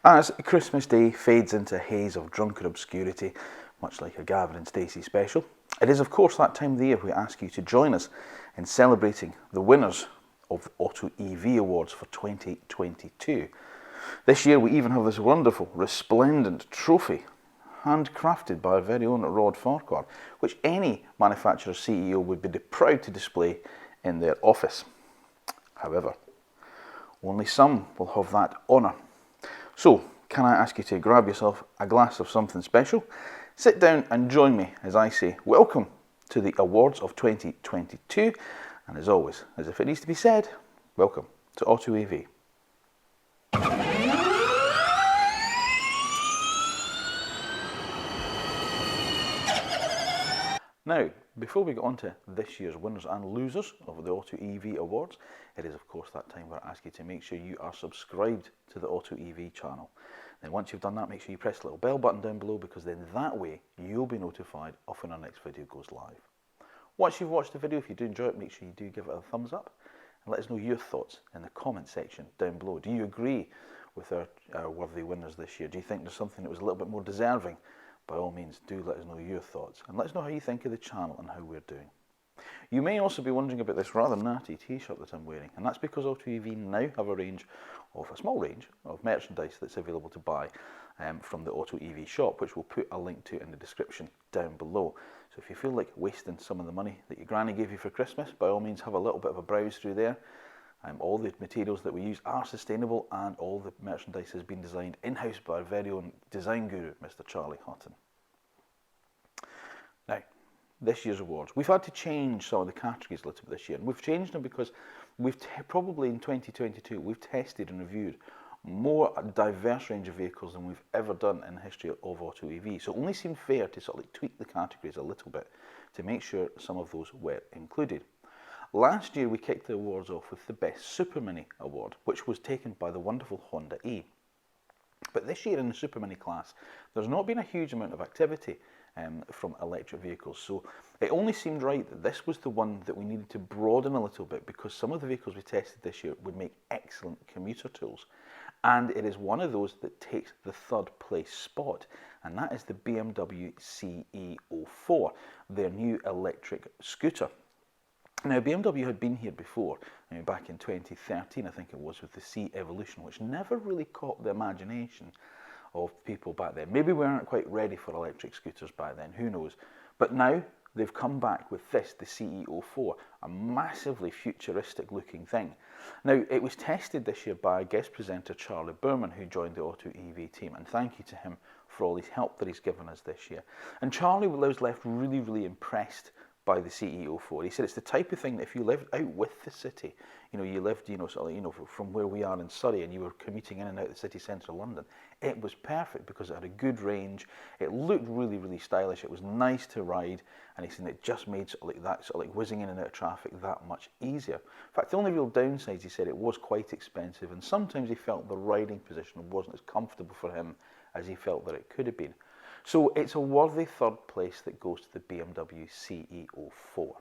As Christmas Day fades into a haze of drunken obscurity, much like a Gavin and Stacey special, it is of course that time of the year we ask you to join us in celebrating the winners of the AutoEV Awards for 2022. This year we even have this wonderful, resplendent trophy, handcrafted by our very own Rod Farquhar, which any manufacturer's CEO would be proud to display in their office. However, only some will have that honour. So, can I ask you to grab yourself a glass of something special, sit down and join me as I say welcome to the awards of 2022, and as always, as if it needs to be said, welcome to AutoEV. Now, before we get on to this year's winners and losers of the AutoEV Awards, it is of course that time where I ask you to make sure you are subscribed to the AutoEV channel. Then once you've done that, make sure you press the little bell button down below, because then that way you'll be notified of when our next video goes live. Once you've watched the video, if you do enjoy it, make sure you do give it a thumbs up and let us know your thoughts in the comment section down below. Do you agree with our worthy winners this year? Do you think there's something that was a little bit more deserving? By all means, do let us know your thoughts and let us know how you think of the channel and how we're doing. You may also be wondering about this rather natty t-shirt that I'm wearing, and that's because AutoEV now have a small range of merchandise that's available to buy from the AutoEV shop, which we'll put a link to in the description down below. So if you feel like wasting some of the money that your granny gave you for Christmas, by all means have a little bit of a browse through there. All the materials that we use are sustainable, and all the merchandise has been designed in-house by our very own design guru, Mr. Charlie Hutton. Now, this year's awards. We've had to change some of the categories a little bit this year, and we've changed them because we've probably in 2022 we've tested and reviewed a diverse range of vehicles than we've ever done in the history of AutoEV. So it only seemed fair to sort of like tweak the categories a little bit to make sure some of those were included. Last year we kicked the awards off with the Best Super Mini Award, which was taken by the wonderful Honda E. But this year in the Super Mini class, there's not been a huge amount of activity from electric vehicles, so it only seemed right that this was the one that we needed to broaden a little bit, because some of the vehicles we tested this year would make excellent commuter tools, and it is one of those that takes the third place spot, and that is the BMW CE04, their new electric scooter. Now, BMW had been here before, back in 2013, I think it was, with the C Evolution, which never really caught the imagination of people back then. Maybe we weren't quite ready for electric scooters back then, who knows. But now they've come back with this, the CE04, a massively futuristic looking thing. Now, it was tested this year by guest presenter Charlie Berman, who joined the AutoEV team, and thank you to him for all his help that he's given us this year. And Charlie was left really, really impressed by the CE04. He said it's the type of thing that if you lived out with the city, you lived, sort of, from where we are in Surrey, and you were commuting in and out of the city centre of London, it was perfect because it had a good range, it looked really, really stylish, it was nice to ride, and he said it just made whizzing in and out of traffic that much easier. In fact, the only real downsides, he said, it was quite expensive, and sometimes he felt the riding position wasn't as comfortable for him as he felt that it could have been. So it's a worthy third place that goes to the BMW CE04.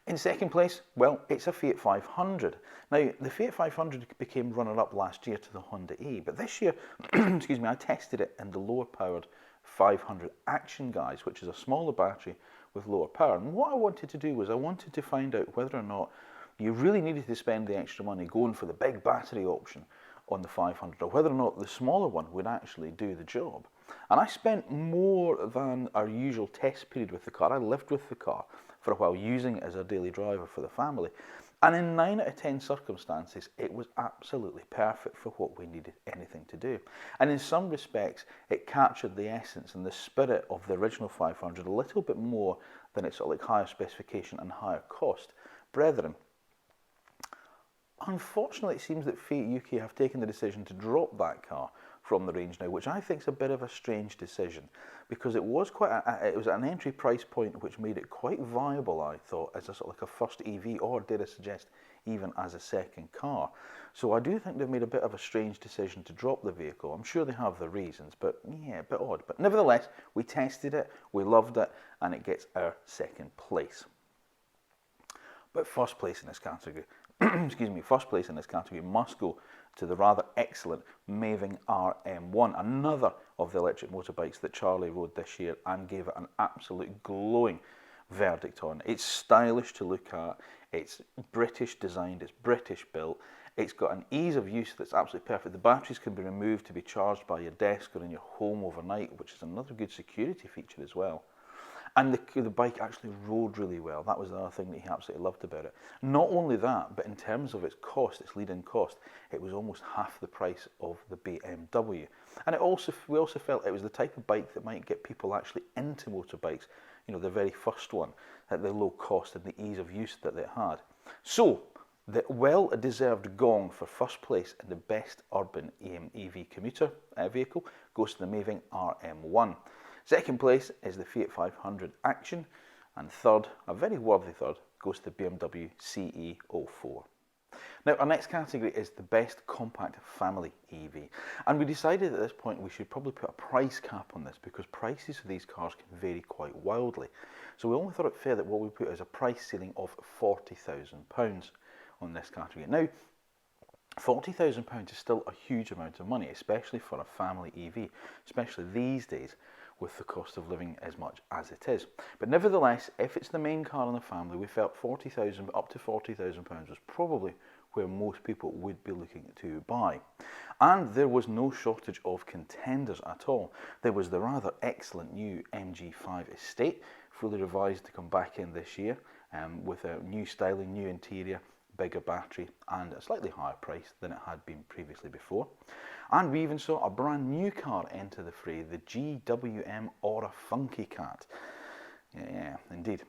In second place, well, it's a Fiat 500. Now, the Fiat 500 became runner-up last year to the Honda E, but this year, excuse me, I tested it in the lower-powered 500 Action Guys, which is a smaller battery with lower power. And what I wanted to do was I wanted to find out whether or not you really needed to spend the extra money going for the big battery option on the 500, or whether or not the smaller one would actually do the job. And I spent more than our usual test period with the car. I lived with the car for a while, using it as a daily driver for the family. And in 9 out of 10 circumstances, it was absolutely perfect for what we needed anything to do. And in some respects, it captured the essence and the spirit of the original 500 a little bit more than its sort of like higher specification and higher cost brethren. Unfortunately, it seems that Fiat UK have taken the decision to drop that car from the range now, which I think is a bit of a strange decision, because it was it was at an entry price point which made it quite viable, I thought, as a sort of like a first EV, or dare I suggest even as a second car. So I do think they've made a bit of a strange decision to drop the vehicle. I'm sure they have their reasons, but yeah, a bit odd. But nevertheless, we tested it, we loved it, and it gets our second place. But first place in this category, excuse me, first place in this category must go to the rather excellent Mavic RM1, another of the electric motorbikes that Charlie rode this year and gave it an absolute glowing verdict on. It's stylish to look at, it's British designed, it's British built, it's got an ease of use that's absolutely perfect. The batteries can be removed to be charged by your desk or in your home overnight, which is another good security feature as well. And the bike actually rode really well. That was the other thing that he absolutely loved about it. Not only that, but in terms of its cost, its lead-in cost, it was almost half the price of the BMW. And we also felt it was the type of bike that might get people actually into motorbikes, you know, the very first one, at the low cost and the ease of use that it had. So, the well-deserved gong for first place in the best urban EV commuter vehicle goes to the Mavic RM1. Second place is the Fiat 500 Action, and third, a very worthy third, goes to the BMW CE04. Now, our next category is the best compact family EV, and we decided at this point we should probably put a price cap on this because prices for these cars can vary quite wildly. So we only thought it fair that what we put is a price ceiling of £40,000 on this category. Now, £40,000 is still a huge amount of money, especially for a family EV, especially these days with the cost of living as much as it is. But nevertheless, if it's the main car in the family, we felt up to £40,000 was probably where most people would be looking to buy. And there was no shortage of contenders at all. There was the rather excellent new MG5 Estate, fully revised to come back in this year, with a new styling, new interior, bigger battery and a slightly higher price than it had been previously before. And we even saw a brand new car enter the fray, the GWM Aura Funky Cat. Yeah, indeed.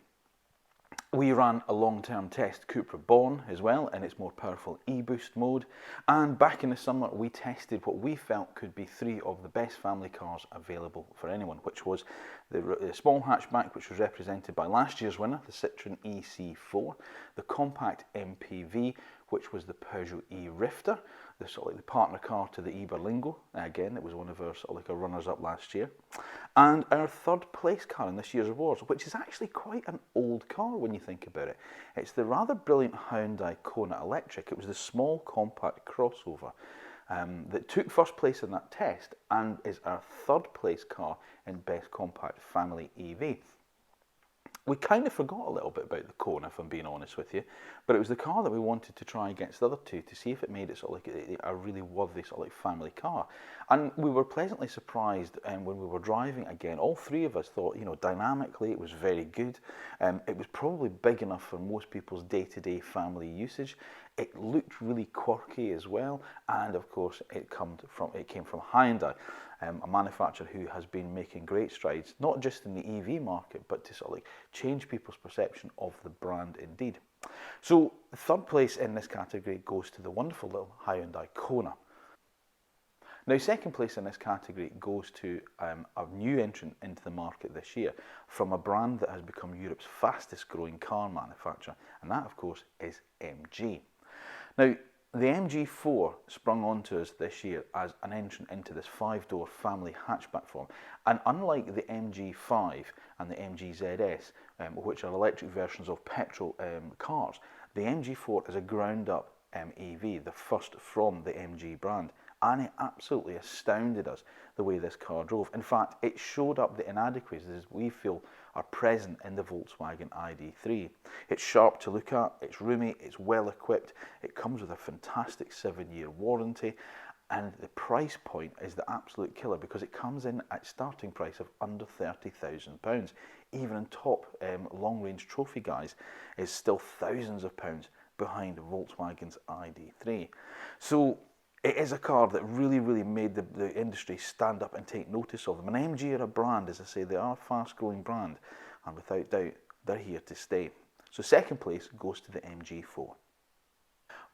We ran a long-term test Cupra Born as well in its more powerful e-boost mode, and back in the summer we tested what we felt could be three of the best family cars available for anyone, which was the small hatchback, which was represented by last year's winner, the Citroën EC4, the compact MPV, which was the Peugeot e-Rifter, the sort of like the partner car to the e-Berlingo. Again, it was one of our sort of like our runners-up last year. And our third place car in this year's awards, which is actually quite an old car when you think about it. It's the rather brilliant Hyundai Kona Electric. It was the small compact crossover that took first place in that test and is our third place car in best compact family EV. We kind of forgot a little bit about the Kona, if I'm being honest with you, but it was the car that we wanted to try against the other two to see if it made it sort of like a really worthy sort of like family car. And we were pleasantly surprised when we were driving again. All three of us thought, you know, dynamically it was very good. It was probably big enough for most people's day-to-day family usage. It looked really quirky as well, and of course it came from Hyundai, a manufacturer who has been making great strides, not just in the EV market, but to sort of like change people's perception of the brand indeed. So third place in this category goes to the wonderful little Hyundai Kona. Now, second place in this category goes to a new entrant into the market this year from a brand that has become Europe's fastest growing car manufacturer, and that of course is MG. Now, the MG4 sprung onto us this year as an entrant into this five-door family hatchback form, and unlike the MG5 and the MG ZS, which are electric versions of petrol cars, the MG4 is a ground-up EV, the first from the MG brand, and it absolutely astounded us the way this car drove. In fact, it showed up the inadequacies we feel are present in the Volkswagen ID3. It's sharp to look at, it's roomy, it's well equipped, it comes with a fantastic 7-year warranty, and the price point is the absolute killer because it comes in at starting price of under £30,000. Even in top long-range trophy guys is still thousands of pounds behind Volkswagen's ID3. So it is a car that really, really made the industry stand up and take notice of them. And MG are a brand, as I say, they are a fast-growing brand, and without doubt, they're here to stay. So second place goes to the MG4.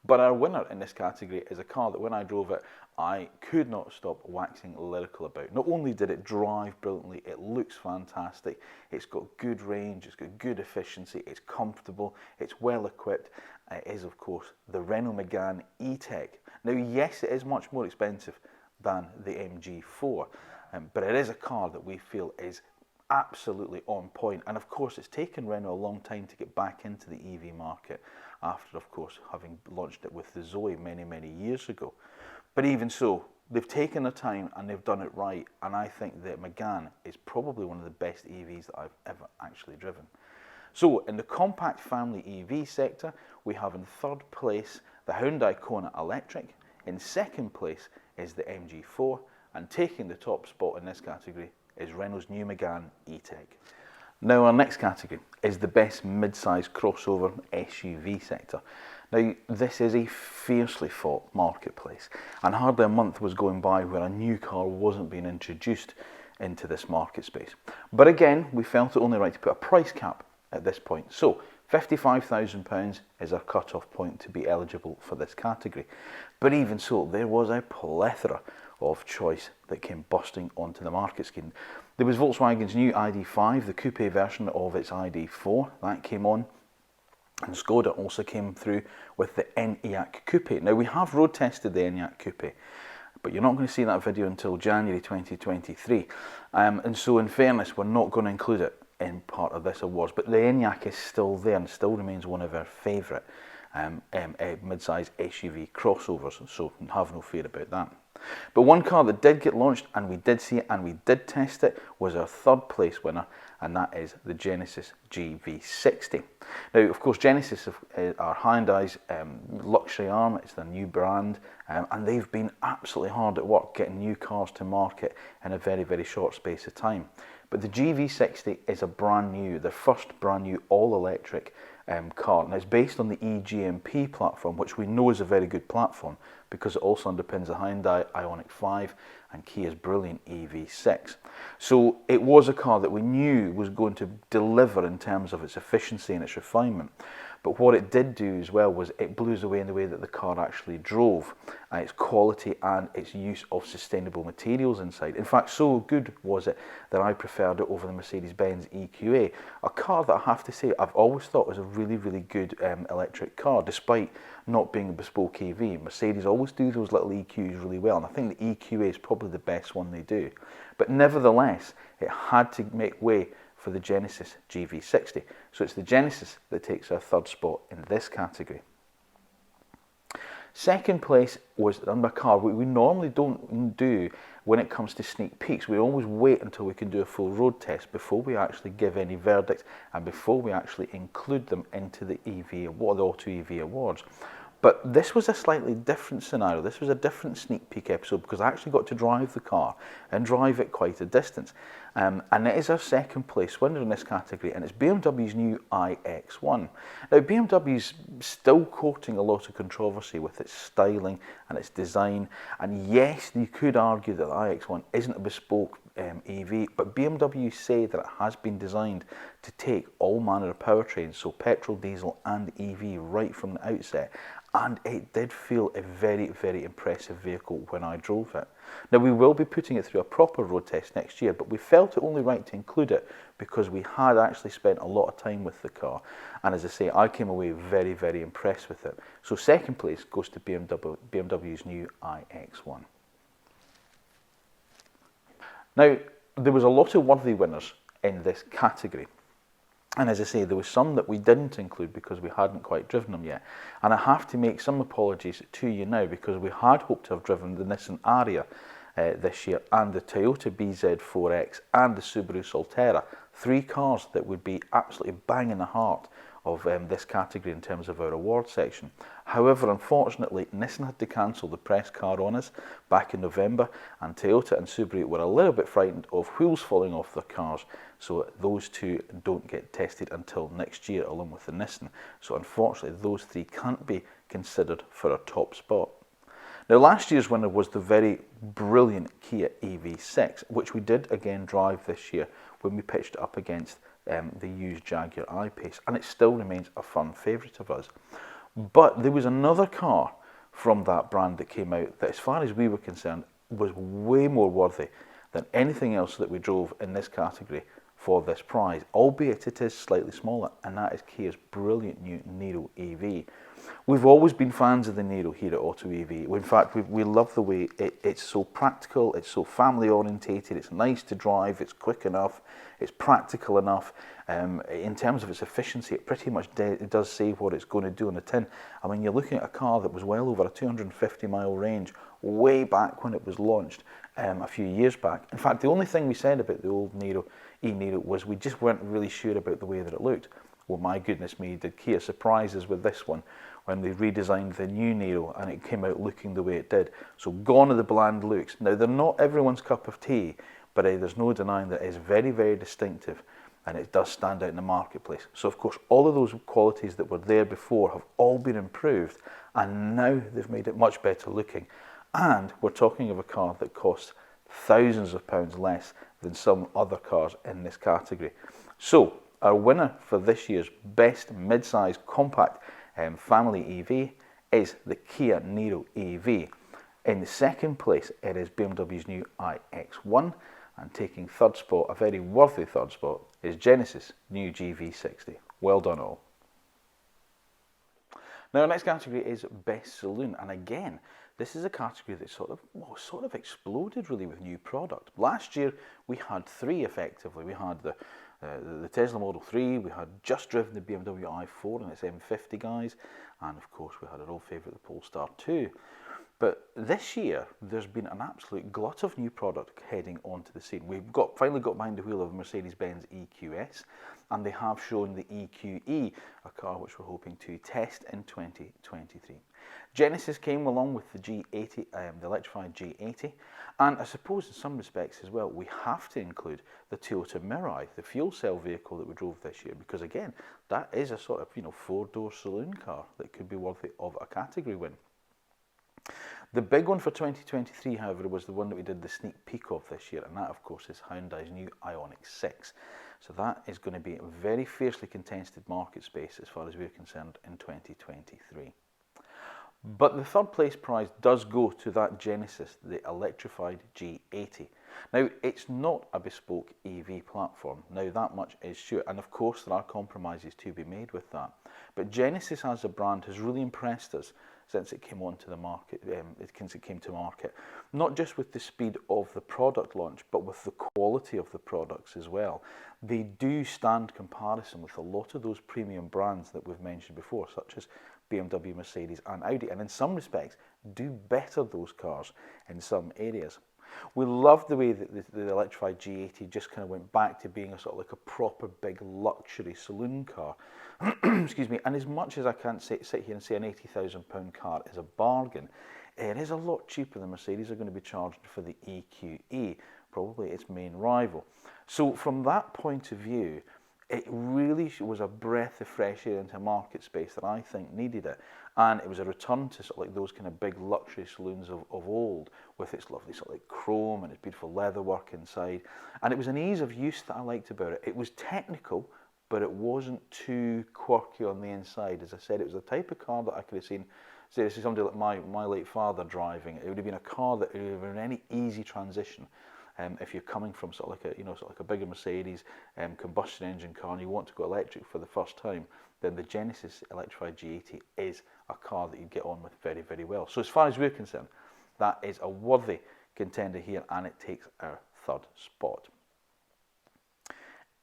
But our winner in this category is a car that when I drove it, I could not stop waxing lyrical about. Not only did it drive brilliantly, it looks fantastic, it's got good range, it's got good efficiency, it's comfortable, it's well equipped. It is, of course, the Renault Megane E-Tech. Now, yes, it is much more expensive than the MG4, but it is a car that we feel is absolutely on point. And of course, it's taken Renault a long time to get back into the EV market. after, of course, having launched it with the Zoe many, many years ago. But even so, they've taken their time and they've done it right, and I think that Megane is probably one of the best EVs that I've ever actually driven. So in the compact family EV sector, we have in third place the Hyundai Kona Electric. In second place is the MG4, and taking the top spot in this category is Renault's new Megane E-Tech. Now our next category is the best mid-size crossover SUV sector. Now this is a fiercely fought marketplace, and hardly a month was going by where a new car wasn't being introduced into this market space. But again, we felt it only right to put a price cap at this point. So £55,000 is our cut-off point to be eligible for this category. But even so, there was a plethora of choice that came busting onto the market scheme. There was Volkswagen's new ID.5, the coupe version of its ID.4, that came on. And Skoda also came through with the Enyaq Coupe. Now we have road tested the Enyaq Coupe, but you're not going to see that video until January 2023. And so in fairness, we're not going to include it in part of this awards, but the Enyaq is still there and still remains one of our favourite mid-size SUV crossovers, so have no fear about that. But one car that did get launched, and we did see it and we did test it, was our third place winner, and that is the Genesis GV60. Now, of course, Genesis are Hyundai's luxury arm. It's their new brand, and they've been absolutely hard at work getting new cars to market in a very, very short space of time. But the GV60 is a brand new, the first brand new all-electric car, and it's based on the eGMP platform, which we know is a very good platform because it also underpins the Hyundai Ioniq 5 and Kia's brilliant EV6. So it was a car that we knew was going to deliver in terms of its efficiency and its refinement. But what it did do as well was it blew us away in the way that the car actually drove, its quality and its use of sustainable materials inside. In fact, so good was it that I preferred it over the Mercedes-Benz EQA, a car that I have to say I've always thought was a really, really good electric car, despite not being a bespoke EV. Mercedes always do those little EQs really well, and I think the EQA is probably the best one they do. But nevertheless, it had to make way for the Genesis GV60. So it's the Genesis that takes our third spot in this category. Second place was a car we normally don't do when it comes to sneak peeks. We always wait until we can do a full road test before we actually give any verdict and before we actually include them into the AutoEV Awards. But this was a slightly different scenario. This was a different sneak peek episode because I actually got to drive the car and drive it quite a distance. And it is our second place winner in this category, and it's BMW's new iX1. Now, BMW's still courting a lot of controversy with its styling and its design. And yes, you could argue that the iX1 isn't a bespoke EV, but BMW say that it has been designed to take all manner of powertrains, so petrol, diesel and EV right from the outset. And it did feel a very, very impressive vehicle when I drove it. Now, we will be putting it through a proper road test next year, but we felt it only right to include it because we had actually spent a lot of time with the car. And as I say, I came away very, very impressed with it. So second place goes to BMW's new iX1. Now, there was a lot of worthy winners in this category. And as I say, there was some that we didn't include because we hadn't quite driven them yet. And I have to make some apologies to you now because we had hoped to have driven the Nissan Ariya this year and the Toyota BZ4X and the Subaru Solterra. Three cars that would be absolutely bang in the heart of this category in terms of our award section. However, unfortunately, Nissan had to cancel the press car on us back in November, and Toyota and Subaru were a little bit frightened of wheels falling off their cars, so those two don't get tested until next year along with the Nissan. So unfortunately, those three can't be considered for a top spot. Now, last year's winner was the very brilliant Kia EV6, which we did again drive this year when we pitched it up against the used Jaguar I-Pace, and it still remains a fun favourite of us. But there was another car from that brand that came out that, as far as we were concerned, was way more worthy than anything else that we drove in this category for this prize, albeit it is slightly smaller, and that is Kia's brilliant new Niro EV. We've always been fans of the Nero here at AutoEV. In fact, we love the way it's so practical, it's so family orientated, it's nice to drive, it's quick enough, it's practical enough. In terms of its efficiency, it pretty much it does say what it's going to do on the tin. I mean, you're looking at a car that was well over a 250-mile range way back when it was launched a few years back. In fact, the only thing we said about the old Nero, e-Nero, was we just weren't really sure about the way that it looked. Well, my goodness me, did Kia surprise us with this one when they redesigned the new Nero and it came out looking the way it did. So gone are the bland looks. Now, they're not everyone's cup of tea, but there's no denying that it's very, very distinctive and it does stand out in the marketplace. So, of course, all of those qualities that were there before have all been improved, and now they've made it much better looking. And we're talking of a car that costs thousands of pounds less than some other cars in this category. So, our winner for this year's best mid-size compact family EV is the Kia Niro EV. In the second place, it is BMW's new iX1, and taking third spot, a very worthy third spot, is Genesis' new GV60. Well done all. Now, our next category is Best Saloon, and again, this is a category that sort of exploded really with new product. Last year, we had three effectively. We had the Tesla Model 3, we had just driven the BMW i4 and its M50 guys, and of course we had our old favourite, the Polestar 2. But this year, there's been an absolute glut of new product heading onto the scene. We've finally got behind the wheel of Mercedes-Benz EQS, and they have shown the EQE, a car which we're hoping to test in 2023. Genesis came along with the G80, the electrified G80, and I suppose in some respects as well, we have to include the Toyota Mirai, the fuel cell vehicle that we drove this year, because again, that is a sort of, four-door saloon car that could be worthy of a category win. The big one for 2023, however, was the one that we did the sneak peek of this year, and that, of course, is Hyundai's new Ioniq 6. So that is going to be a very fiercely contested market space as far as we're concerned in 2023. But the third place prize does go to that Genesis, the electrified G80. Now, it's not a bespoke EV platform. Now, that much is sure. And of course, there are compromises to be made with that. But Genesis as a brand has really impressed us since it came onto the market, since it came to market. Not just with the speed of the product launch, but with the quality of the products as well. They do stand comparison with a lot of those premium brands that we've mentioned before, such as BMW, Mercedes and Audi, and in some respects do better those cars in some areas. We love the way that the electrified G80 just kind of went back to being a sort of like a proper big luxury saloon car. Excuse me. And as much as I can't sit here and say an £80,000 car is a bargain, it is a lot cheaper than Mercedes are going to be charged for the EQE, probably its main rival. So from that point of view, it really was a breath of fresh air into a market space that I think needed it. And it was a return to sort of like those kind of big luxury saloons of old, with its lovely sort of like chrome and its beautiful leatherwork inside. And it was an ease of use that I liked about it. It was technical, but it wasn't too quirky on the inside. As I said, it was the type of car that I could have seen, say, somebody like my late father driving. It would have been a car that would have been any easy transition. If you're coming from sort of like a bigger Mercedes combustion engine car and you want to go electric for the first time, then the Genesis electrified G80 is a car that you get on with very, very well. So as far as we're concerned, that is a worthy contender here, and it takes our third spot.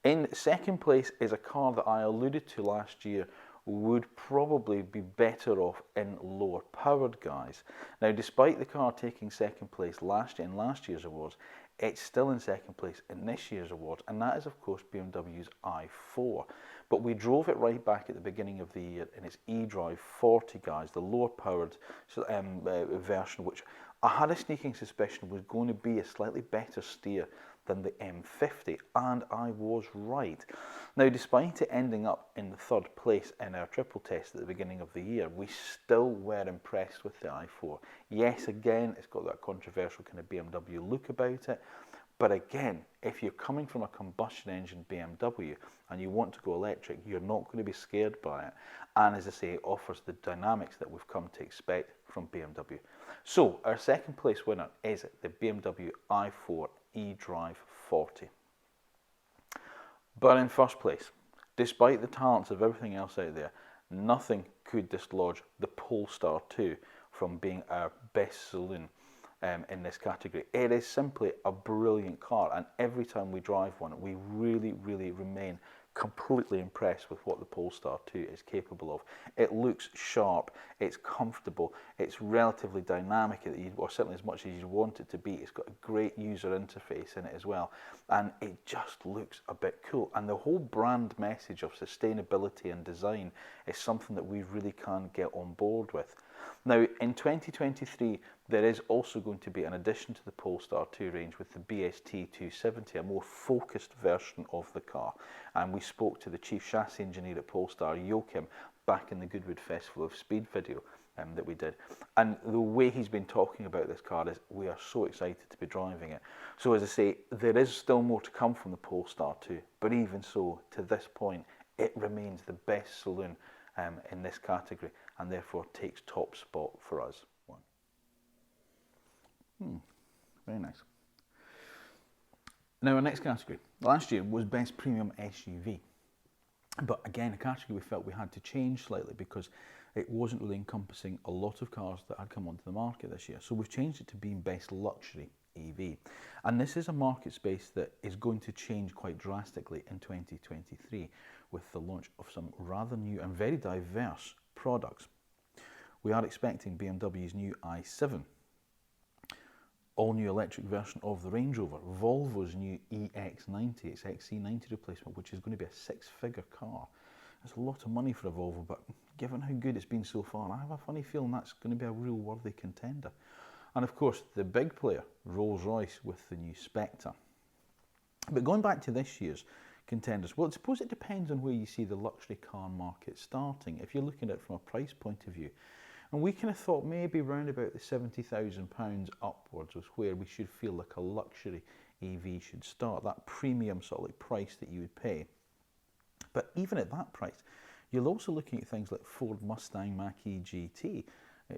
In second place is a car that I alluded to last year would probably be better off in lower powered guys. Now, despite the car taking second place in last year's awards, it's still in second place in this year's awards, and that is of course BMW's i4. But we drove it right back at the beginning of the year in its eDrive 40 guys, the lower powered version, which I had a sneaking suspicion was going to be a slightly better steer than the M50, and I was right. Now, despite it ending up in the third place in our triple test at the beginning of the year, we still were impressed with the i4. Yes, again, it's got that controversial kind of BMW look about it, but again, if you're coming from a combustion engine BMW and you want to go electric, you're not going to be scared by it. And as I say, it offers the dynamics that we've come to expect from BMW. So, our second place winner is the BMW i4 eDrive 40. But in first place, despite the talents of everything else out there, nothing could dislodge the Polestar 2 from being our best saloon in this category. It is simply a brilliant car, and every time we drive one, we really, really remain completely impressed with what the Polestar 2 is capable of. It looks sharp, it's comfortable, it's relatively dynamic, or certainly as much as you want it to be. It's got a great user interface in it as well, and it just looks a bit cool. And the whole brand message of sustainability and design is something that we really can get on board with. Now, in 2023, there is also going to be an addition to the Polestar 2 range with the BST 270, a more focused version of the car. And we spoke to the chief chassis engineer at Polestar, Joachim, back in the Goodwood Festival of Speed video that we did. And the way he's been talking about this car is we are so excited to be driving it. So as I say, there is still more to come from the Polestar 2, but even so, to this point, it remains the best saloon in this category, and therefore takes top spot for us. Very nice. Now our next category, last year, was Best Premium SUV. But again, a category we felt we had to change slightly because it wasn't really encompassing a lot of cars that had come onto the market this year. So we've changed it to being Best Luxury EV. And this is a market space that is going to change quite drastically in 2023 with the launch of some rather new and very diverse products. We are expecting BMW's new i7, all-new electric version of the Range Rover, Volvo's new EX90, its XC90 replacement, which is going to be a six-figure car. That's a lot of money for a Volvo, but given how good it's been so far, I have a funny feeling that's going to be a real worthy contender. And of course, the big player, Rolls-Royce, with the new Spectre. But going back to this year's contenders, well, I suppose it depends on where you see the luxury car market starting, if you're looking at it from a price point of view. And we kind of thought maybe round about the £70,000 upwards was where we should feel like a luxury EV should start, that premium sort of like price that you would pay. But even at that price, you're also looking at things like Ford Mustang Mach-E GT.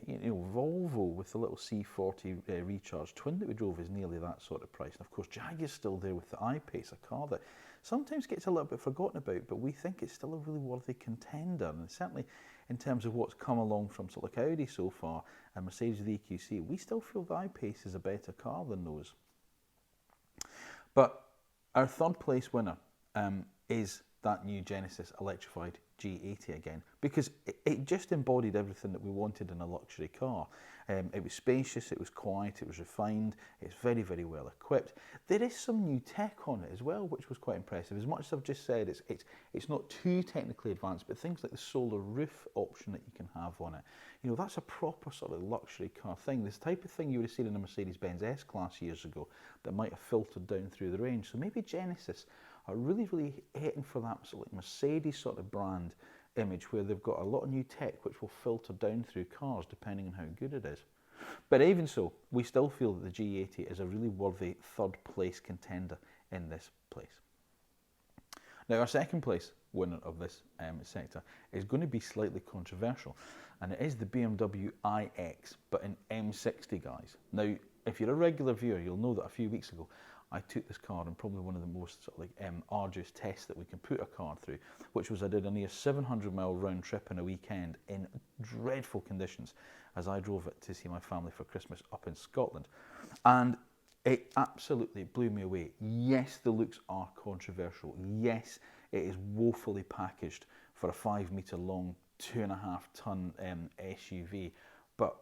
Volvo with the little C40 Recharge twin that we drove is nearly that sort of price. And of course, Jaguar's still there with the I-Pace, a car that sometimes gets a little bit forgotten about, but we think it's still a really worthy contender. And certainly in terms of what's come along from sort of like Audi so far and Mercedes with the EQC, we still feel the I-Pace is a better car than those. But our third place winner is that new Genesis electrified G80 again, because it just embodied everything that we wanted in a luxury car. It was spacious, it was quiet, it was refined, it's very, very well equipped. There is some new tech on it as well, which was quite impressive. As much as I've just said, it's not too technically advanced, but things like the solar roof option that you can have on it, that's a proper sort of luxury car thing. This type of thing you would have seen in a Mercedes-Benz S-Class years ago that might have filtered down through the range. So maybe Genesis are really, really hitting for that sort of like Mercedes sort of brand image where they've got a lot of new tech which will filter down through cars depending on how good it is. But even so, we still feel that the G80 is a really worthy third place contender in this place. Now our second place winner of this sector is going to be slightly controversial, and it is the BMW iX, but in M60 guys. Now if you're a regular viewer, you'll know that a few weeks ago I took this car on probably one of the most sort of like arduous tests that we can put a car through, which was I did a near 700-mile round trip in a weekend in dreadful conditions as I drove it to see my family for Christmas up in Scotland. And it absolutely blew me away. Yes, the looks are controversial. Yes, it is woefully packaged for a 5-metre long, 2.5-ton SUV, but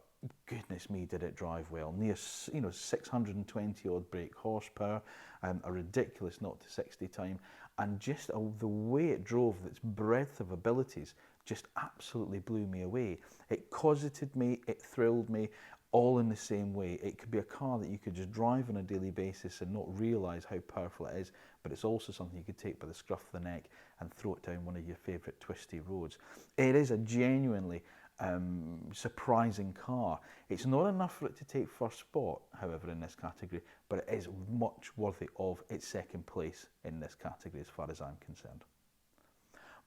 goodness me, did it drive well. Near 620 odd brake horsepower, a ridiculous 0 to 60 time, and just the way it drove, its breadth of abilities, just absolutely blew me away. It cosseted me, it thrilled me, all in the same way. It could be a car that you could just drive on a daily basis and not realise how powerful it is, but it's also something you could take by the scruff of the neck and throw it down one of your favourite twisty roads. It is a genuinely surprising car. It's not enough for it to take first spot, however, in this category, but it is much worthy of its second place in this category as far as I'm concerned.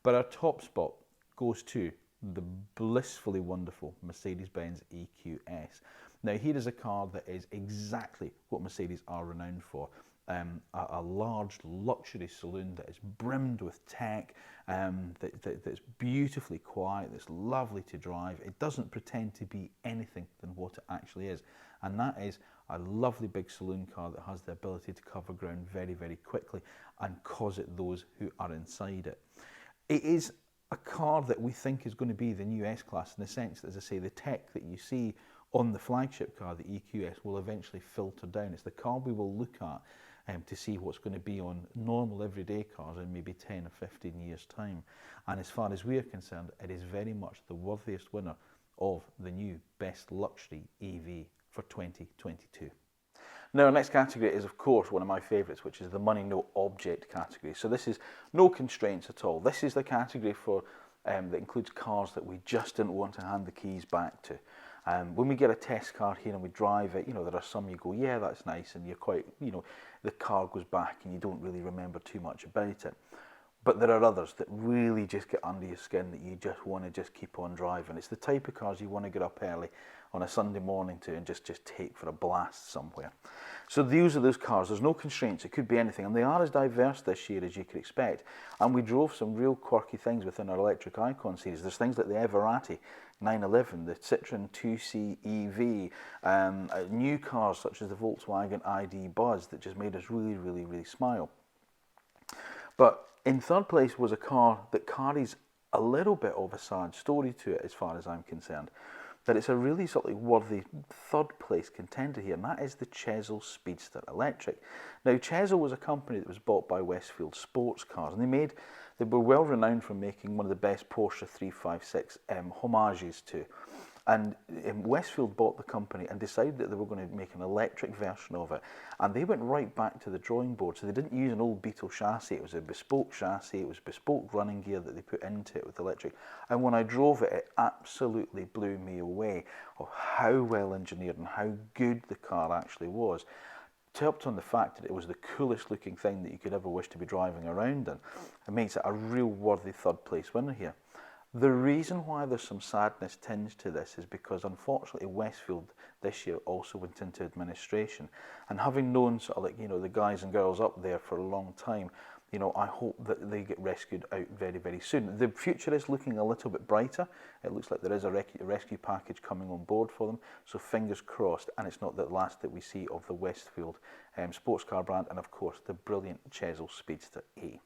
But our top spot goes to the blissfully wonderful Mercedes-Benz EQS. Now here is a car that is exactly what Mercedes are renowned for. a large luxury saloon that is brimmed with tech, that's beautifully quiet, that's lovely to drive. It doesn't pretend to be anything than what it actually is. And that is a lovely big saloon car that has the ability to cover ground very, very quickly and cause it those who are inside it. It is a car that we think is going to be the new S-Class in the sense that, as I say, the tech that you see on the flagship car, the EQS, will eventually filter down. It's the car we will look at to see what's going to be on normal everyday cars in maybe 10 or 15 years' time. And as far as we are concerned, it is very much the worthiest winner of the new Best Luxury EV for 2022. Now, our next category is, of course, one of my favourites, which is the money no object category. So this is no constraints at all. This is the category for that includes cars that we just didn't want to hand the keys back to. When we get a test car here and we drive it, there are some you go, yeah, that's nice, and you're quite, the car goes back and you don't really remember too much about it. But there are others that really just get under your skin that you just want to just keep on driving. It's the type of cars you want to get up early on a Sunday morning to and just take for a blast somewhere. So these are those cars. There's no constraints. It could be anything. And they are as diverse this year as you could expect. And we drove some real quirky things within our electric icon series. There's things like the Everati 911, the Citroen 2C EV, new cars such as the Volkswagen ID Buzz that just made us really, really, really smile. But in third place was a car that carries a little bit of a sad story to it as far as I'm concerned. But it's a really sort of worthy third place contender here, and that is the Chesil Speedster Electric. Now, Chesil was a company that was bought by Westfield Sports Cars, and they were well renowned for making one of the best Porsche 356 homages to. And Westfield bought the company and decided that they were going to make an electric version of it. And they went right back to the drawing board. So they didn't use an old Beetle chassis. It was a bespoke chassis. It was bespoke running gear that they put into it with electric. And when I drove it, it absolutely blew me away of how well engineered and how good the car actually was. Topped on the fact that it was the coolest looking thing that you could ever wish to be driving around in. It makes it a real worthy third place winner here. The reason why there's some sadness tinged to this is because, unfortunately, Westfield this year also went into administration. And having known sort of like, the guys and girls up there for a long time, I hope that they get rescued out very, very soon. The future is looking a little bit brighter. It looks like there is a rescue package coming on board for them. So fingers crossed, and it's not the last that we see of the Westfield sports car brand, and of course the brilliant Chesil Speedster A.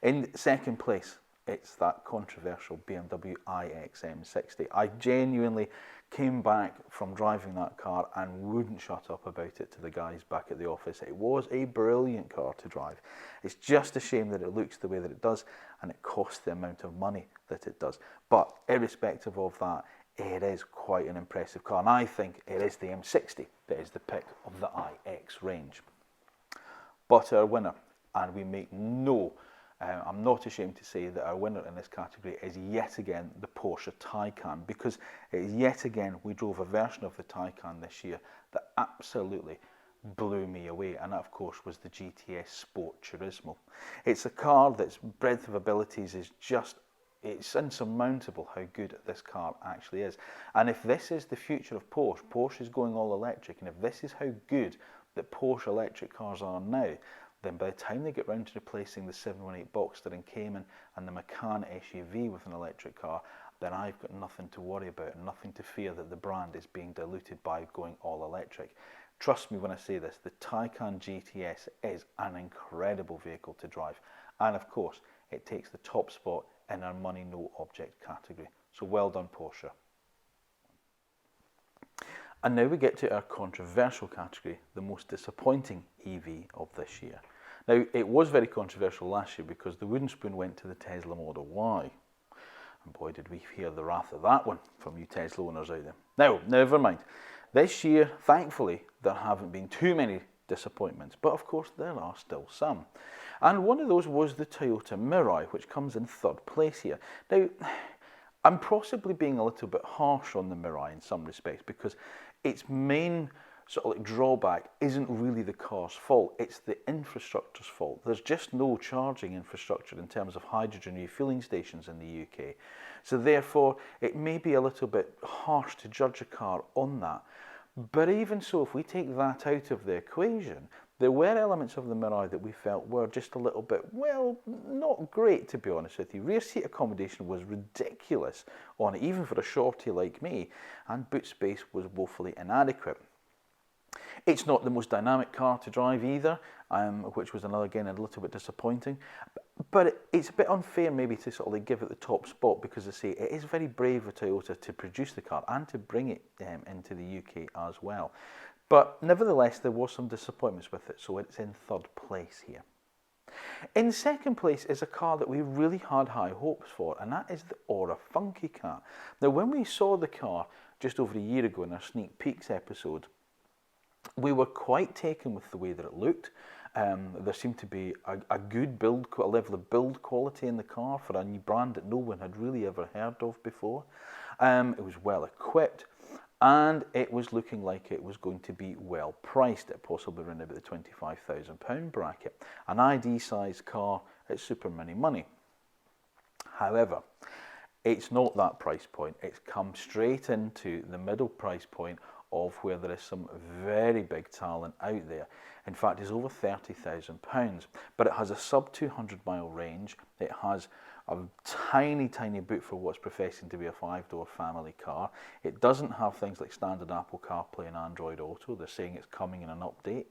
In second place, it's that controversial BMW iX M60. I genuinely came back from driving that car and wouldn't shut up about it to the guys back at the office. It was a brilliant car to drive. It's just a shame that it looks the way that it does and it costs the amount of money that it does. But irrespective of that, it is quite an impressive car, and I think it is the M60 that is the pick of the iX range. But our winner, and we make I'm not ashamed to say that our winner in this category is yet again the Porsche Taycan, because it is yet again we drove a version of the Taycan this year that absolutely blew me away, and that of course was the GTS Sport Turismo. It's a car that's breadth of abilities is just, it's insurmountable how good this car actually is. And if this is the future of Porsche is going all electric, and if this is how good that Porsche electric cars are now, then by the time they get round to replacing the 718 Boxster and Cayman and the Macan SUV with an electric car, then I've got nothing to worry about and nothing to fear that the brand is being diluted by going all electric. Trust me when I say this, the Taycan GTS is an incredible vehicle to drive. And of course, it takes the top spot in our money no object category. So well done, Porsche. And now we get to our controversial category, the most disappointing EV of this year. Now, it was very controversial last year because the wooden spoon went to the Tesla Model Y. And boy, did we hear the wrath of that one from you Tesla owners out there. Now, never mind. This year, thankfully, there haven't been too many disappointments, but of course there are still some. And one of those was the Toyota Mirai, which comes in third place here. Now, I'm possibly being a little bit harsh on the Mirai in some respects because its main sort of like drawback isn't really the car's fault, it's the infrastructure's fault. There's just no charging infrastructure in terms of hydrogen refueling stations in the UK. So therefore, it may be a little bit harsh to judge a car on that. But even so, if we take that out of the equation, there were elements of the Mirai that we felt were just a little bit, well, not great, to be honest with you. Rear seat accommodation was ridiculous on it, even for a shorty like me, and boot space was woefully inadequate. It's not the most dynamic car to drive either, which was again a little bit disappointing. But it's a bit unfair maybe to sort of like give it the top spot, because I say it is very brave of Toyota to produce the car and to bring it into the UK as well. But nevertheless, there was some disappointments with it, so it's in third place here. In second place is a car that we really had high hopes for, and that is the Aura Funky Car. Now, when we saw the car just over a year ago in our Sneak Peeks episode, we were quite taken with the way that it looked. There seemed to be a good a level of build quality in the car for a new brand that no one had really ever heard of before. It was well equipped, and it was looking like it was going to be well priced at possibly around about the £25,000 bracket. An ID size car at super mini money. However, it's not that price point. It's come straight into the middle price point of where there is some very big talent out there. In fact, it's over £30,000, but it has a sub 200 mile range. It has a tiny boot for what's professing to be a 5-door family car. It doesn't have things like standard Apple CarPlay and Android Auto. They're saying it's coming in an update,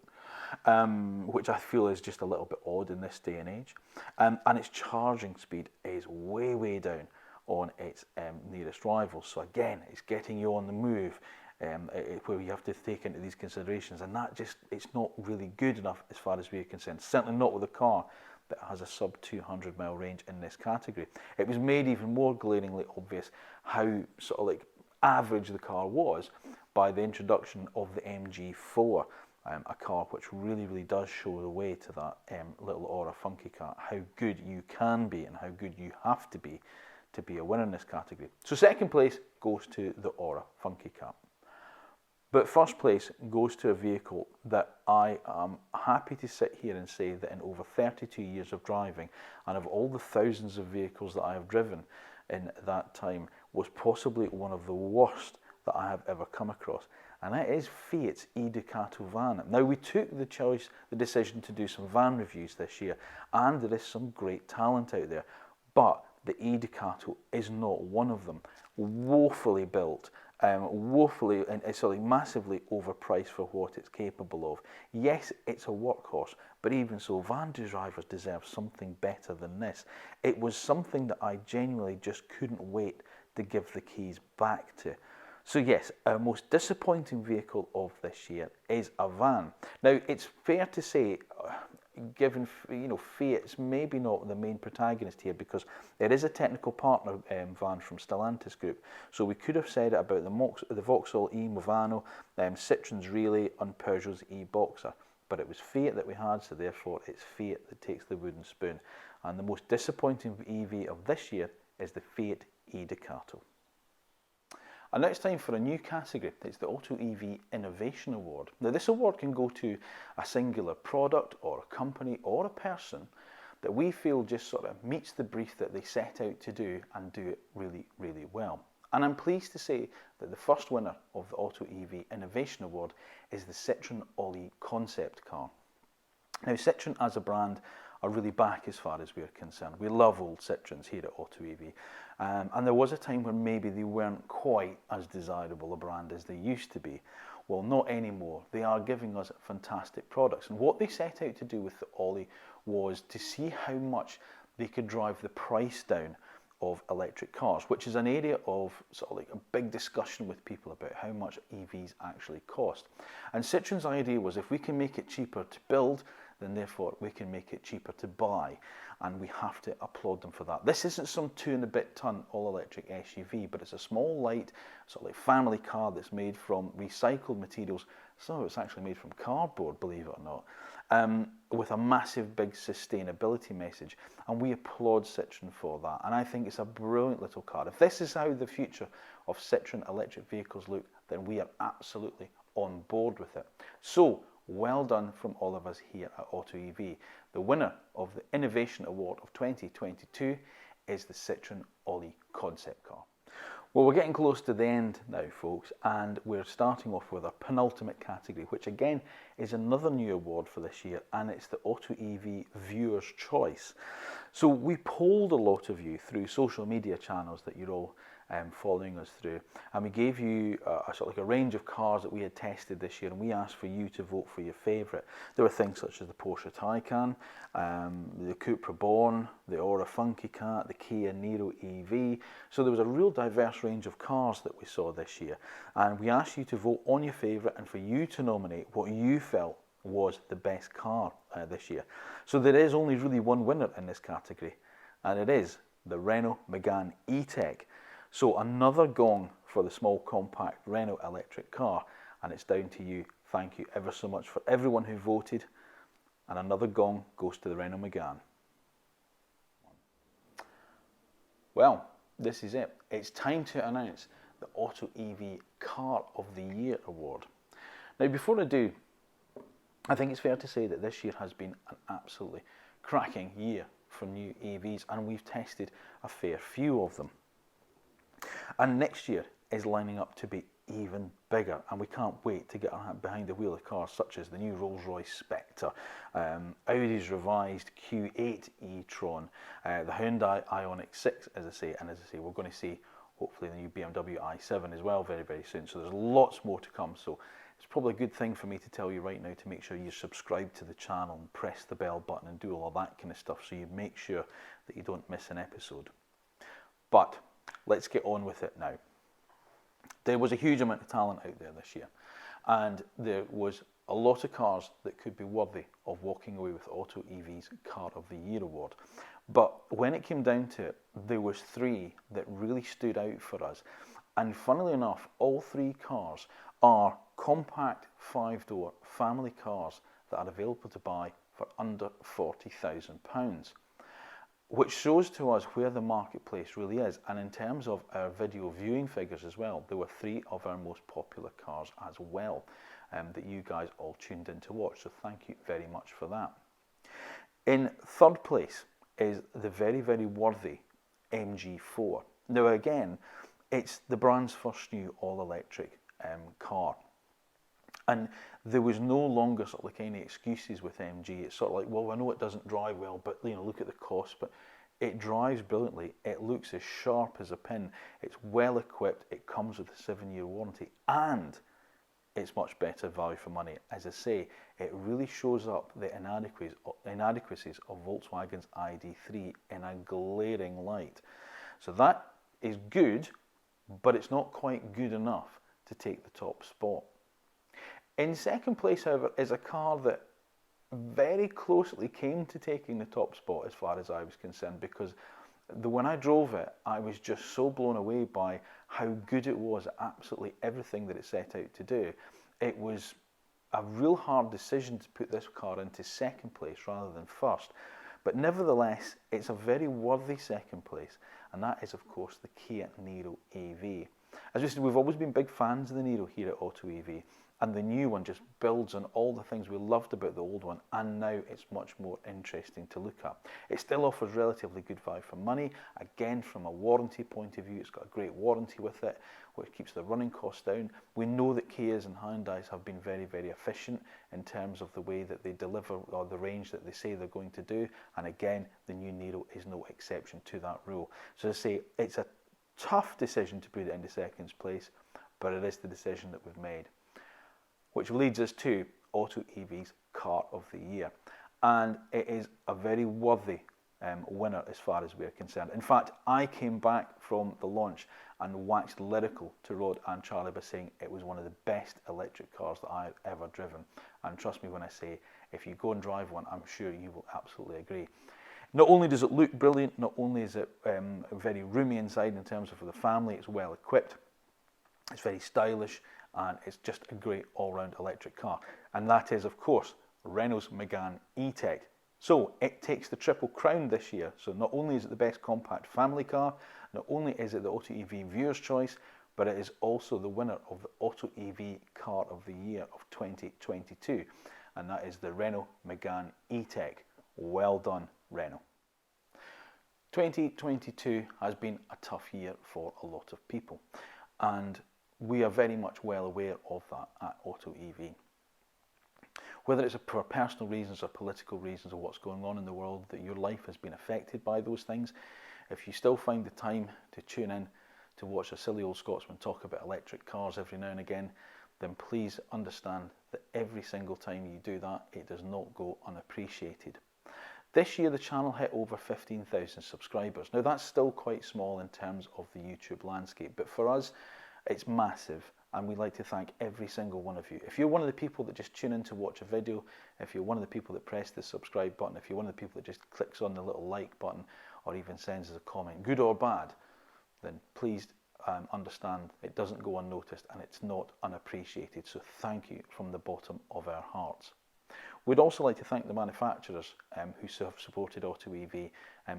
which I feel is just a little bit odd in this day and age. And its charging speed is way down on its nearest rivals. So again, it's getting you on the move. Where you have to take into these considerations, and that just, it's not really good enough as far as we're concerned. Certainly not with a car that has a sub 200 mile range in this category. It was made even more glaringly obvious how sort of like average the car was by the introduction of the MG4, a car which really does show the way to that little Aura Funky Car, how good you can be and how good you have to be a winner in this category. So second place goes to the Aura Funky Car. But first place goes to a vehicle that I am happy to sit here and say that in over 32 years of driving, and of all the thousands of vehicles that I have driven in that time, was possibly one of the worst that I have ever come across. And that is Fiat's e-Ducato van. Now, we took the decision to do some van reviews this year, and there is some great talent out there. But the e-Ducato is not one of them. Woefully built. Woefully and massively overpriced for what it's capable of. Yes, it's a workhorse, but even so, van drivers deserve something better than this. It was something that I genuinely just couldn't wait to give the keys back to. So yes, our most disappointing vehicle of this year is a van. Now, it's fair to say, given Fiat's maybe not the main protagonist here, because it is a technical partner van from Stellantis Group. So we could have said it about the Vauxhall E Movano, Citroen's Relay, and Peugeot's E-Boxer. But it was Fiat that we had, so therefore it's Fiat that takes the wooden spoon. And the most disappointing EV of this year is the Fiat e-Ducato. And now it's time for a new category. It's the AutoEV Innovation Award. Now, this award can go to a singular product or a company or a person that we feel just sort of meets the brief that they set out to do and do it really well. And I'm pleased to say that the first winner of the AutoEV Innovation Award is the Citroen Olli concept car. Now, Citroen as a brand are really back as far as we're concerned. We love old Citroens here at AutoEV. And there was a time where maybe they weren't quite as desirable a brand as they used to be. Well, not anymore. They are giving us fantastic products. And what they set out to do with the Olli was to see how much they could drive the price down of electric cars, which is an area of sort of like a big discussion with people about how much EVs actually cost. And Citroen's idea was, if we can make it cheaper to build, then therefore we can make it cheaper to buy, and we have to applaud them for that. This isn't some 2.5 ton all-electric SUV, but it's a small, light, sort of like family car that's made from recycled materials. Some of it's actually made from cardboard, believe it or not, with a massive, big sustainability message, and we applaud Citroen for that. And I think it's a brilliant little car. If this is how the future of Citroen electric vehicles look, then we are absolutely on board with it. So, well done from all of us here at AutoEV. The winner of the Innovation Award of 2022 is the Citroen Olli concept car. Well, we're getting close to the end now, folks, and we're starting off with our penultimate category, which again is another new award for this year, and it's the AutoEV Viewer's Choice. So we polled a lot of you through social media channels that you're all following us through, and we gave you a sort of like a range of cars that we had tested this year, and we asked for you to vote for your favourite. There were things such as the Porsche Taycan, the Cupra Born, the Aura Funky Cat, the Kia Niro EV. So there was a real diverse range of cars that we saw this year, and we asked you to vote on your favourite and for you to nominate what you felt was the best car this year. So there is only really one winner in this category, and it is the Renault Megane E-Tech. So another gong for the small compact Renault electric car, and it's down to you. Thank you ever so much for everyone who voted, and another gong goes to the Renault Megane. Well, this is it. It's time to announce the AutoEV Car of the Year award. Now, before I do, I think it's fair to say that this year has been an absolutely cracking year for new EVs, and we've tested a fair few of them. And next year is lining up to be even bigger, and we can't wait to get our hand behind the wheel of cars such as the new Rolls-Royce Spectre, Audi's revised Q8 e-tron, the Hyundai Ioniq 6, as I say, and as I say, we're going to see hopefully the new BMW i7 as well very, very soon. So there's lots more to come. So it's probably a good thing for me to tell you right now to make sure you subscribe to the channel and press the bell button and do all of that kind of stuff, so you make sure that you don't miss an episode. But let's get on with it now. There was a huge amount of talent out there this year, and there was a lot of cars that could be worthy of walking away with AutoEV's Car of the Year award. But when it came down to it, there was three that really stood out for us. And funnily enough, all three cars are compact 5-door family cars that are available to buy for under £40,000. Which shows to us where the marketplace really is. And in terms of our video viewing figures as well, there were three of our most popular cars as well that you guys all tuned in to watch. So thank you very much for that. In third place is the very, very worthy MG4. Now again, it's the brand's first new all-electric car. And there was no longer sort of like any excuses with MG. It's sort of like, well, I know it doesn't drive well, but you know, look at the cost. But it drives brilliantly. It looks as sharp as a pin. It's well equipped. It comes with a 7-year warranty, and it's much better value for money. As I say, it really shows up the inadequacies of Volkswagen's ID3 in a glaring light. So that is good, but it's not quite good enough to take the top spot. In second place, however, is a car that very closely came to taking the top spot as far as I was concerned, because when I drove it, I was just so blown away by how good it was at absolutely everything that it set out to do. It was a real hard decision to put this car into second place rather than first, but nevertheless, it's a very worthy second place, and that is, of course, the Kia Niro EV. As we said, we've always been big fans of the Niro here at AutoEV, and the new one just builds on all the things we loved about the old one, and now it's much more interesting to look at. It still offers relatively good value for money. Again, from a warranty point of view, it's got a great warranty with it, which keeps the running costs down. We know that Kias and Hyundais have been very, very efficient in terms of the way that they deliver, or the range that they say they're going to do, and again, the new Niro is no exception to that rule. So as I say, it's a tough decision to put it into second place, but it is the decision that we've made. Which leads us to AutoEV's Car of the Year. And it is a very worthy winner as far as we're concerned. In fact, I came back from the launch and waxed lyrical to Rod and Charlie by saying it was one of the best electric cars that I've ever driven. And trust me when I say, if you go and drive one, I'm sure you will absolutely agree. Not only does it look brilliant, not only is it very roomy inside in terms of for the family, it's well equipped, it's very stylish, and it's just a great all-round electric car. And that is, of course, Renault's Megane E-Tech. So it takes the triple crown this year. So not only is it the best compact family car, not only is it the AutoEV Viewer's Choice, but it is also the winner of the AutoEV Car of the Year of 2022. And that is the Renault Megane E-Tech. Well done, Renault. 2022 has been a tough year for a lot of people, and we are very much well aware of that at AutoEV. Whether it's for personal reasons or political reasons or what's going on in the world, that your life has been affected by those things, if you still find the time to tune in to watch a silly old Scotsman talk about electric cars every now and again, then please understand that every single time you do that, it does not go unappreciated. This year the channel hit over 15,000 subscribers. Now that's still quite small in terms of the YouTube landscape, but for us it's massive, and we'd like to thank every single one of you. If you're one of the people that just tune in to watch a video, if you're one of the people that press the subscribe button, if you're one of the people that just clicks on the little like button or even sends us a comment, good or bad, then please understand it doesn't go unnoticed and it's not unappreciated. So thank you from the bottom of our hearts. We'd also like to thank the manufacturers who have supported AutoEV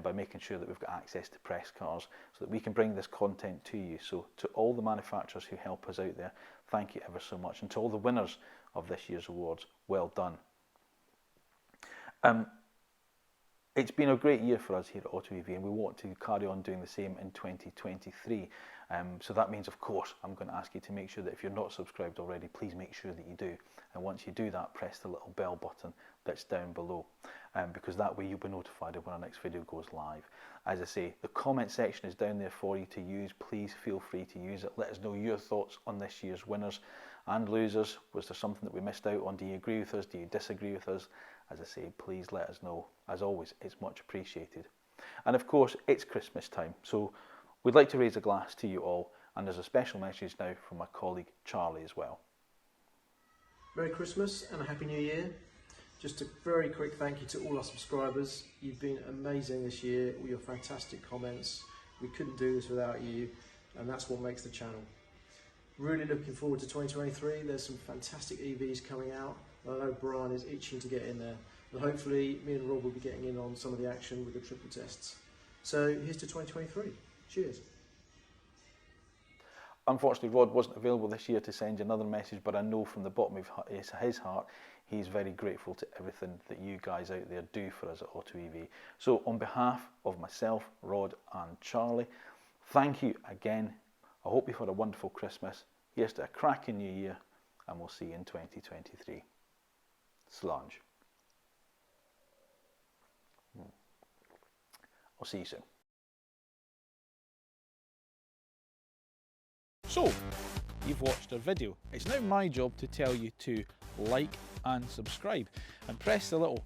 by making sure that we've got access to press cars so that we can bring this content to you. So to all the manufacturers who help us out there, thank you ever so much. And to all the winners of this year's awards, well done. It's been a great year for us here at AutoEV, and we want to carry on doing the same in 2023. So that means, of course, I'm going to ask you to make sure that if you're not subscribed already, please make sure that you do. And once you do that, press the little bell button that's down below, because that way you'll be notified of when our next video goes live. As I say, the comment section is down there for you to use. Please feel free to use it. Let us know your thoughts on this year's winners and losers. Was there something that we missed out on? Do you agree with us? Do you disagree with us? As I say, please let us know. As always, it's much appreciated. And of course, it's Christmas time, so we'd like to raise a glass to you all, and there's a special message now from my colleague Charlie as well. Merry Christmas and a Happy New Year. Just a very quick thank you to all our subscribers. You've been amazing this year, all your fantastic comments. We couldn't do this without you, and that's what makes the channel. Really looking forward to 2023. There's some fantastic EVs coming out. I know Bryan is itching to get in there, and hopefully me and Rob will be getting in on some of the action with the triple tests. So here's to 2023. Cheers. Unfortunately, Rod wasn't available this year to send you another message, but I know from the bottom of his heart, he's very grateful to everything that you guys out there do for us at AutoEV. So on behalf of myself, Rod and Charlie, thank you again. I hope you've had a wonderful Christmas. Here's to a cracking new year, and we'll see you in 2023. Slàinte. I'll see you soon. So, you've watched our video. It's now my job to tell you to like and subscribe, and press the little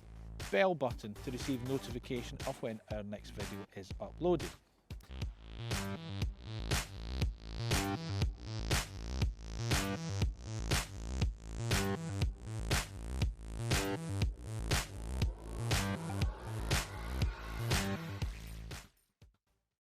bell button to receive notification of when our next video is uploaded.